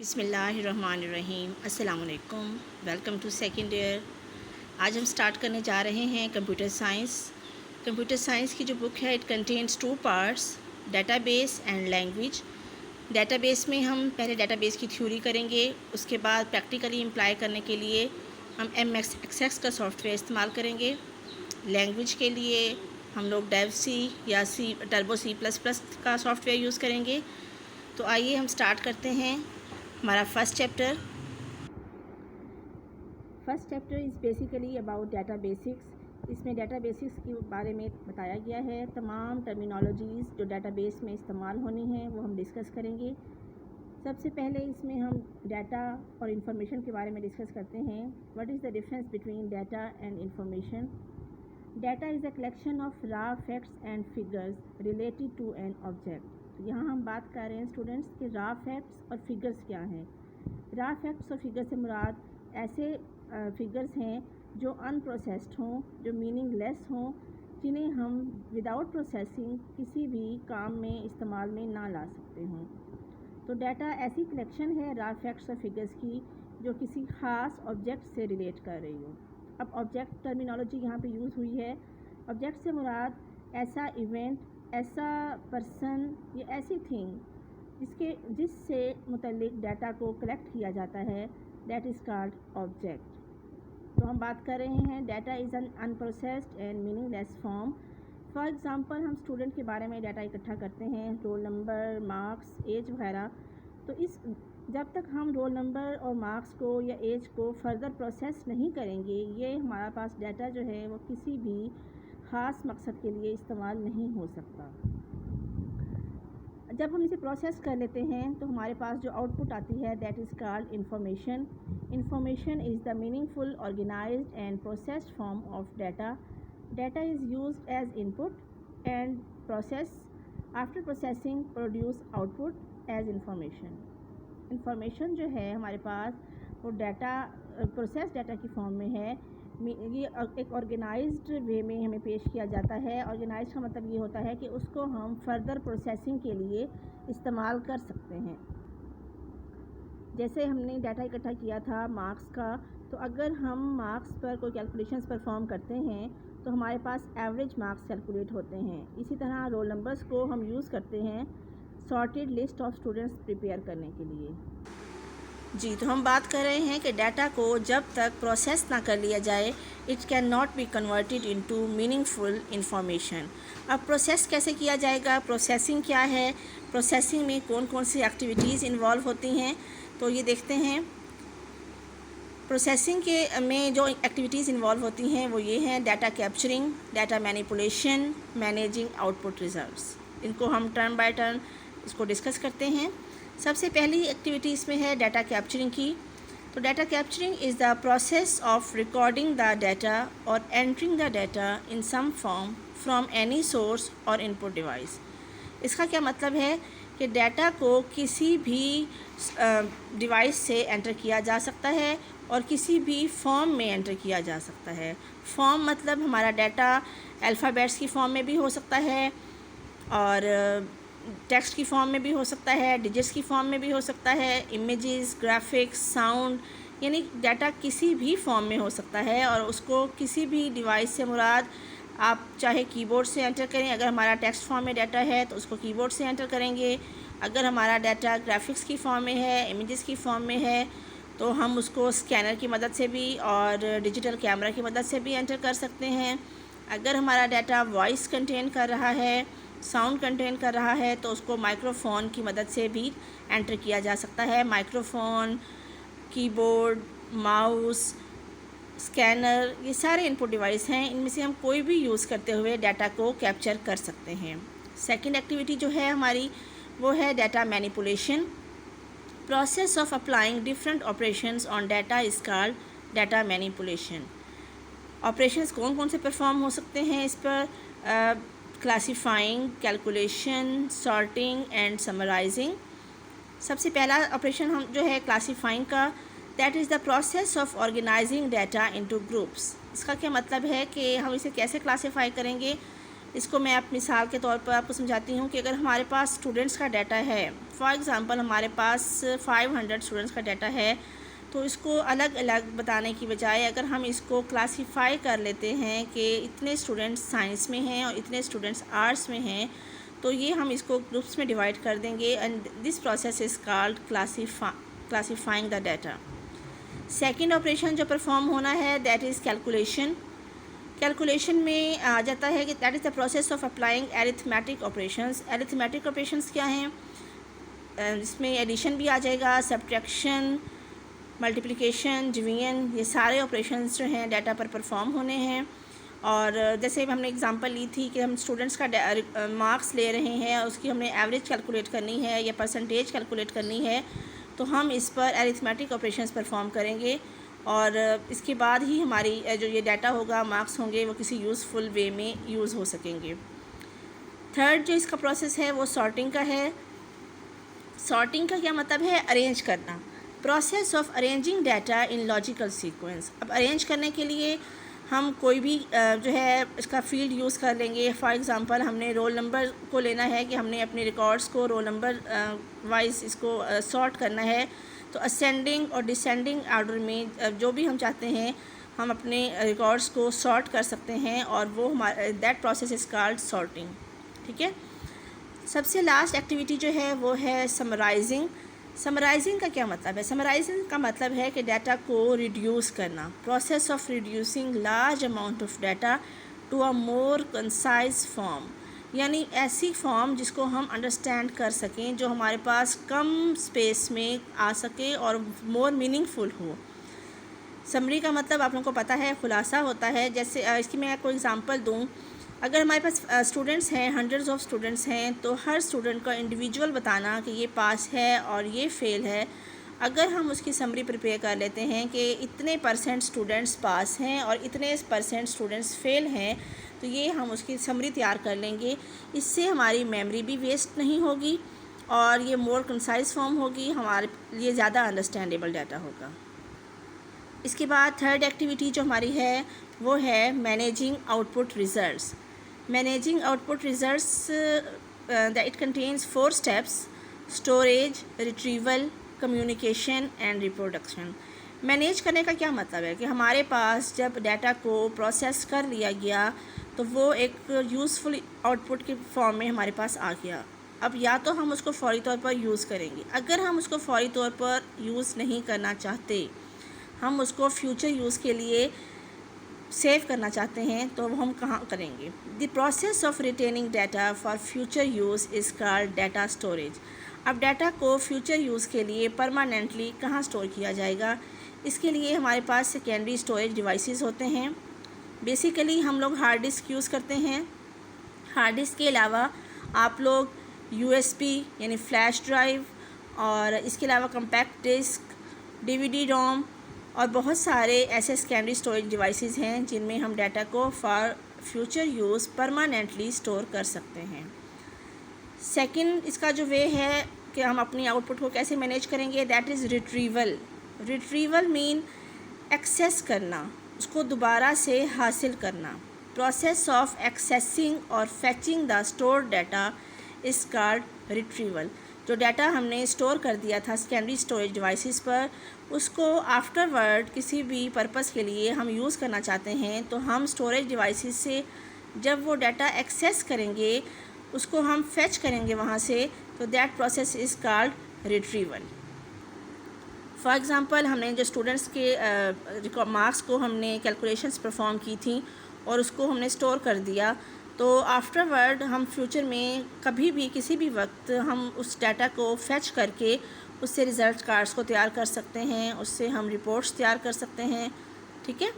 بسم اللہ الرحمن الرحیم. السلام علیکم. Welcome to second year. آج ہم سٹارٹ کرنے جا رہے ہیں کمپیوٹر سائنس. کمپیوٹر سائنس کی جو بک ہے it contains 2 parts, data base and language. Data base میں ہم پہلے ڈیٹا بیس کی تھیوری کریں گے، اس کے بعد پریکٹیکلی امپلائی کرنے کے لیے ہم MS Access کا سافٹ ویئر استعمال کریں گے. لینگویج کے لیے ہم لوگ ڈیو سی یا ٹربو C++ کا سافٹ ویئر یوز کریں گے. تو آئیے ہم سٹارٹ کرتے ہیں ہمارا first chapter is basically about data basics. اس میں ڈیٹا بیسکس کے بارے میں بتایا گیا ہے. تمام ٹرمینالوجیز جو ڈیٹا بیس میں استعمال ہونی ہیں وہ ہم ڈسکس کریں گے. سب سے پہلے اس میں ہم ڈیٹا اور انفارمیشن کے بارے میں ڈسکس کرتے ہیں. What is the difference between data and information? Data is a collection of raw facts and figures related to an object. یہاں ہم بات کر رہے ہیں اسٹوڈنٹس کہ را فیکٹس اور فگرز کیا ہیں. را فیکٹس اور فگرز سے مراد ایسے فگرز ہیں جو ان پروسیسڈ ہوں، جو میننگ لیس ہوں، جنہیں ہم وداؤٹ پروسیسنگ کسی بھی کام میں استعمال میں نہ لا سکتے ہوں. تو ڈیٹا ایسی کلیکشن ہے را فیکٹس اور فگرز کی جو کسی خاص آبجیکٹ سے ریلیٹ کر رہی ہو. اب آبجیکٹ ٹرمینالوجی یہاں پہ یوز ہوئی ہے. آبجیکٹ سے مراد ایسا ایونٹ، ایسا پرسن یا ایسی تھنگ جس سے متعلق ڈیٹا کو کلیکٹ کیا جاتا ہے، دیٹ از کالڈ آبجیکٹ. تو ہم بات کر رہے ہیں data is an in processed and meaning less form. For example ہم اسٹوڈنٹ کے بارے میں ڈیٹا اکٹھا کرتے ہیں، رول نمبر، مارکس، ایج وغیرہ. تو جب تک ہم رول نمبر اور مارکس کو یا ایج کو فردر پروسیس نہیں کریں گے، یہ ہمارا پاس ڈیٹا جو ہے وہ کسی بھی خاص مقصد کے لیے استعمال نہیں ہو سکتا. جب ہم اسے پروسیس کر لیتے ہیں تو ہمارے پاس جو آؤٹ پٹ آتی ہے that is called information. Information is the meaningful organised and processed form of data. Data is used as input and process after processing produce output as information. Information جو ہے ہمارے پاس وہ data process data کی form میں ہے. یہ ایک آرگنائزڈ وے میں ہمیں پیش کیا جاتا ہے. آرگنائزڈ کا مطلب یہ ہوتا ہے کہ اس کو ہم فردر پروسیسنگ کے لیے استعمال کر سکتے ہیں. جیسے ہم نے ڈیٹا اکٹھا کیا تھا مارکس کا، تو اگر ہم مارکس پر کوئی کیلکولیشنز پرفارم کرتے ہیں تو ہمارے پاس ایوریج مارکس کیلکولیٹ ہوتے ہیں. اسی طرح رول نمبرز کو ہم یوز کرتے ہیں sorted list of students prepare کرنے کے لیے. جی، تو ہم بات کر رہے ہیں کہ ڈیٹا کو جب تک پروسیس نہ کر لیا جائے it can not be converted into meaningful information. اب پروسیس کیسے کیا جائے گا؟ پروسیسنگ کیا ہے؟ پروسیسنگ میں کون کون سی ایکٹیویٹیز انوالو ہوتی ہیں؟ تو یہ دیکھتے ہیں. پروسیسنگ میں جو ایکٹیویٹیز انوالو ہوتی ہیں وہ یہ ہیں: data capturing, data manipulation, managing output results. ان کو ہم ٹرن بائی ٹرن اس کو ڈسکس کرتے ہیں. سب سے پہلی ایکٹیویٹی اس میں ہے ڈیٹا کیپچرنگ کی. تو data capturing is the process of recording the data اور entering the data in some form from any source اور ان پٹ ڈیوائس. اس کا کیا مطلب ہے کہ ڈیٹا کو کسی بھی ڈیوائس سے انٹر کیا جا سکتا ہے اور کسی بھی فارم میں انٹر کیا جا سکتا ہے. فارم مطلب ہمارا ڈیٹا الفابیٹس کی فارم میں بھی ہو سکتا ہے اور ٹیکسٹ کی فارم میں بھی ہو سکتا ہے، ڈیجٹس کی فارم میں بھی ہو سکتا ہے، امیجز، گرافکس، ساؤنڈ، یعنی ڈیٹا کسی بھی فارم میں ہو سکتا ہے. اور اس کو کسی بھی ڈیوائس سے مراد آپ چاہے کی بورڈ سے انٹر کریں. اگر ہمارا ٹیکسٹ فارم میں ڈیٹا ہے تو اس کو کی بورڈ سے انٹر کریں گے. اگر ہمارا ڈیٹا گرافکس کی فارم میں ہے، امیجز کی فارم میں ہے، تو ہم اس کو اسکینر کی مدد سے بھی اور ڈیجیٹل کیمرہ کی مدد سے بھی انٹر کر سکتے ہیں. اگر ہمارا ڈیٹا وائس کنٹین کر رہا ہے، ساؤنڈ کنٹین کر رہا ہے، تو اس کو مائکرو فون کی مدد سے بھی انٹر کیا جا سکتا ہے. مائکرو فون، کی بورڈ، ماؤس، اسکینر، یہ سارے ان پٹ ڈیوائس ہیں. ان میں سے ہم کوئی بھی یوز کرتے ہوئے ڈیٹا کو کیپچر کر سکتے ہیں. سیکنڈ ایکٹیویٹی جو ہے ہماری وہ ہے data manipulation. Process of applying different operations on data is called data manipulation. Operations کون کون سے پرفارم ہو سکتے ہیں اس پر؟ Classifying, calculation, sorting and summarising. سب سے پہلا آپریشن ہم جو ہے کلاسیفائنگ کا، that is the process of organising data into groups. اس کا کیا مطلب ہے کہ ہم اسے کیسے کلاسیفائی کریں گے؟ اس کو میں مثال کے طور پر آپ کو سمجھاتی ہوں کہ اگر ہمارے پاس اسٹوڈنٹس کا ڈیٹا ہے فار ایگزامپل ہمارے پاس 500 اسٹوڈنٹس کا ڈیٹا ہے، تو اس کو الگ الگ بتانے کی بجائے اگر ہم اس کو کلاسیفائی کر لیتے ہیں کہ اتنے اسٹوڈنٹس سائنس میں ہیں اور اتنے اسٹوڈنٹس آرٹس میں ہیں، تو یہ ہم اس کو گروپس میں ڈیوائڈ کر دیں گے، and this process is called classifying the data. Second operation جو پرفارم ہونا ہے دیٹ از کیلکولیشن. کیلکولیشن میں آ جاتا ہے کہ that is the process of applying arithmetic operations. Arithmetic operations کیا ہیں؟ اس میں ایڈیشن بھی آ جائے گا، سبٹریکشن، ملٹیپلیکیشن، ڈویژن، یہ سارے آپریشنز جو ہیں ڈیٹا پر پرفارم ہونے ہیں. اور جیسے ہم نے اگزامپل لی تھی کہ ہم اسٹوڈنٹس کا مارکس لے رہے ہیں، اس کی ہم نے ایوریج کیلکولیٹ کرنی ہے یا پرسنٹیج کیلکولیٹ کرنی ہے، تو ہم اس پر ایریتھمیٹک آپریشنز پرفارم کریں گے، اور اس کے بعد ہی ہماری جو یہ ڈیٹا ہوگا، مارکس ہوں گے، وہ کسی یوزفل وے میں یوز ہو سکیں گے. تھرڈ جو اس کا پروسیس ہے وہ سارٹنگ کا ہے. سارٹنگ کا کیا مطلب ہے؟ ارینج کرنا. Process of arranging data in logical sequence. اب ارینج کرنے کے لیے ہم کوئی بھی جو ہے اس کا فیلڈ یوز کر لیں گے. فار ایگزامپل ہم نے رول نمبر کو لینا ہے کہ ہم نے اپنے ریکارڈس کو رول نمبر وائز اس کو سارٹ کرنا ہے، تو اسینڈنگ اور ڈسینڈنگ آرڈر میں جو بھی ہم چاہتے ہیں ہم اپنے ریکارڈس کو سارٹ کر سکتے ہیں، اور وہ that process is called sorting. ٹھیک ہے. سب سے لاسٹ ایکٹیویٹی جو ہے وہ ہے سمرائزنگ. سمرائزنگ کا کیا مطلب ہے؟ سمرائزنگ کا مطلب ہے کہ ڈیٹا کو ریڈیوس کرنا. Process of reducing large amount of data to a more concise form. یعنی ایسی فارم جس کو ہم انڈرسٹینڈ کر سکیں، جو ہمارے پاس کم اسپیس میں آ سکے اور مور میننگ فل ہو. سمری کا مطلب آپ لوگوں کو پتہ ہے، خلاصہ ہوتا ہے. جیسے اس کی میں کوئی ایگزامپل دوں، اگر ہمارے پاس اسٹوڈنٹس ہیں، ہنڈریڈز آف اسٹوڈنٹس ہیں، تو ہر اسٹوڈنٹ کا انڈیویجول بتانا کہ یہ پاس ہے اور یہ فیل ہے. اگر ہم اس کی سمری پریپیئر کر لیتے ہیں کہ اتنے پرسنٹ اسٹوڈنٹس پاس ہیں اور اتنے پرسنٹ اسٹوڈنٹس فیل ہیں، تو یہ ہم اس کی سمری تیار کر لیں گے. اس سے ہماری میموری بھی ویسٹ نہیں ہوگی اور یہ مور کنسائز فارم ہوگی، ہمارے لیے زیادہ انڈرسٹینڈیبل ڈیٹا ہوگا. اس کے بعد تھرڈ ایکٹیویٹی جو ہماری ہے وہ ہے managing output results. Managing output results, it contains 4 steps: storage, retrieval, communication and reproduction. Manage کرنے کا کیا مطلب ہے کہ ہمارے پاس جب ڈیٹا کو پروسیس کر لیا گیا تو وہ ایک یوزفل آؤٹ پٹ کے فارم میں ہمارے پاس آ گیا. اب یا تو ہم اس کو فوری طور پر یوز کریں گے. اگر ہم اس کو فوری طور پر یوز نہیں کرنا چاہتے، ہم اس کو فیوچر یوز کے لیے سیو کرنا چاہتے ہیں، تو وہ ہم کہاں کریں گے؟ The process of retaining data for future use is called data storage. اب ڈیٹا کو فیوچر یوز کے لیے پرماننٹلی کہاں اسٹور کیا جائے گا؟ اس کے لیے ہمارے پاس سیکنڈری اسٹوریج ڈیوائسز ہوتے ہیں. بیسیکلی ہم لوگ ہارڈ ڈسک یوز کرتے ہیں. ہارڈ ڈسک کے علاوہ آپ لوگ یو ایس پی یعنی فلیش ڈرائیو، اور اس کے علاوہ کمپیکٹ ڈسک، ڈی وی ڈی روم، اور بہت سارے ایسے سیکنڈری اسٹوریج ڈیوائسز ہیں جن میں ہم ڈیٹا کو for future use permanently store کر سکتے ہیں. سیکنڈ اس کا جو وے ہے کہ ہم اپنی آؤٹ پٹ کو کیسے مینیج کریں گے، دیٹ از ریٹریول. ریٹریول مین ایکسیس کرنا، اس کو دوبارہ سے حاصل کرنا. پروسیس آف ایکسیسنگ اور fetching the store data is called retrieval. جو ڈیٹا ہم نے اسٹور کر دیا تھا سیکنڈری اسٹوریج ڈیوائسز پر، اس کو آفٹر ورڈ کسی بھی پرپس کے لیے ہم یوز کرنا چاہتے ہیں، تو ہم اسٹوریج ڈیوائسز سے جب وہ ڈیٹا ایکسیس کریں گے، اس کو ہم فیچ کریں گے وہاں سے، تو that process is called retrieval. For example ہم نے جو اسٹوڈنٹس کے مارکس کو ہم نے کیلکولیشنس پرفارم کی تھیں اور اس کو ہم نے اسٹور کر دیا، تو آفٹر ورڈ ہم فیوچر میں کبھی بھی کسی بھی وقت ہم اس ڈیٹا کو فیچ کر کے اس سے ریزلٹ کارڈز کو تیار کر سکتے ہیں، اس سے ہم رپورٹس تیار کر سکتے ہیں. ٹھیک ہے.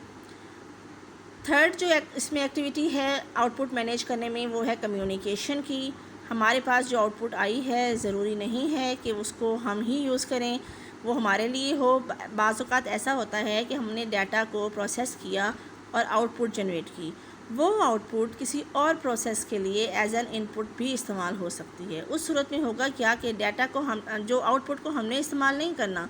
تھرڈ جو اس میں ایکٹیویٹی ہے آؤٹ پٹ مینیج کرنے میں وہ ہے کمیونیکیشن کی. ہمارے پاس جو آؤٹ پٹ آئی ہے ضروری نہیں ہے کہ اس کو ہم ہی یوز کریں، وہ ہمارے لیے ہو. بعض اوقات ایسا ہوتا ہے کہ ہم نے ڈیٹا کو پروسیس کیا اور آؤٹ پٹ جنریٹ کی، وہ آؤٹ پٹ کسی اور پروسیس کے لیے ایز این ان پٹ بھی استعمال ہو سکتی ہے. اس صورت میں ہوگا کیا کہ ڈیٹا کو ہم جو آؤٹ پٹ کو ہم نے استعمال نہیں کرنا،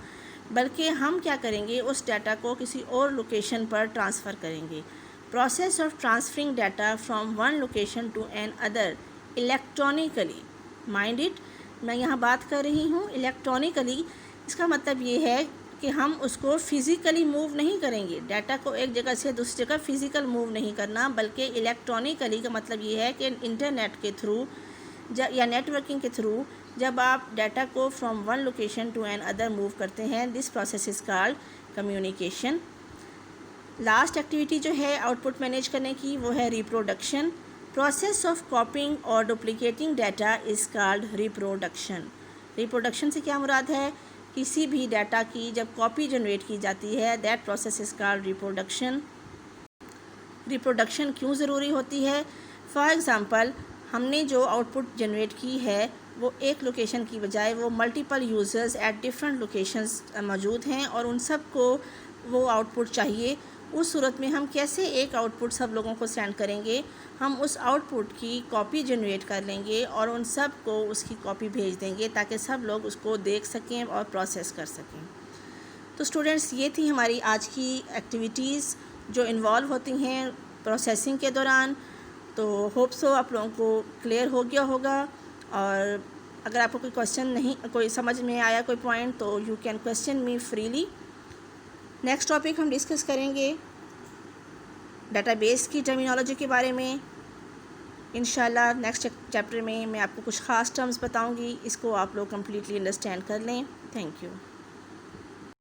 بلکہ ہم کیا کریں گے، اس ڈیٹا کو کسی اور لوکیشن پر ٹرانسفر کریں گے. Process of transferring data from one location to another electronically. Mind it میں یہاں بات کر رہی ہوں الیکٹرانکلی، اس کا مطلب یہ ہے کہ ہم اس کو فزیکلی موو نہیں کریں گے، ڈیٹا کو ایک جگہ سے دوسری جگہ فزیکل موو نہیں کرنا، بلکہ الیکٹرانکلی کا مطلب یہ ہے کہ انٹرنیٹ کے تھرو یا نیٹ ورکنگ کے تھرو جب آپ ڈیٹا کو from one location to another move کرتے ہیں، this process is called communication. Last activity جو ہے آؤٹ پٹ مینیج کرنے کی وہ ہے ریپروڈکشن۔ پروسیس آف کاپنگ اور duplicating data is called reproduction. Reproduction سے کیا مراد ہے؟ کسی بھی ڈیٹا کی جب کاپی جنریٹ کی جاتی ہے، that process is called reproduction. Reproduction کیوں ضروری ہوتی ہے؟ فار ایگزامپل، ہم نے جو آؤٹ پٹ جنریٹ کی ہے وہ ایک لوکیشن کی بجائے وہ multiple users at different locations موجود ہیں اور ان سب کو وہ آؤٹ پٹ چاہیے۔ اس صورت میں ہم کیسے ایک آؤٹ پٹ سب لوگوں کو سینڈ کریں گے؟ ہم اس آؤٹ پٹ کی کاپی جنریٹ کر لیں گے اور ان سب کو اس کی کاپی بھیج دیں گے تاکہ سب لوگ اس کو دیکھ سکیں اور پروسیس کر سکیں۔ تو اسٹوڈنٹس، یہ تھی ہماری آج کی ایکٹیویٹیز جو انوالو ہوتی ہیں پروسیسنگ کے دوران۔ تو ہوپ سو آپ لوگوں کو کلیئر ہو گیا ہوگا، اور اگر آپ کو کوئی کویسچن نہیں، کوئی سمجھ میں آیا کوئی پوائنٹ، تو you can question me freely. Next topic ہم ڈسکس کریں گے ڈیٹا بیس کی ٹرمینالوجی کے بارے میں۔ انشاءاللہ نیکسٹ چیپٹر میں آپ کو کچھ خاص ٹرمز بتاؤں گی، اس کو آپ لوگ کمپلیٹلی انڈرسٹینڈ کر لیں۔ Thank you.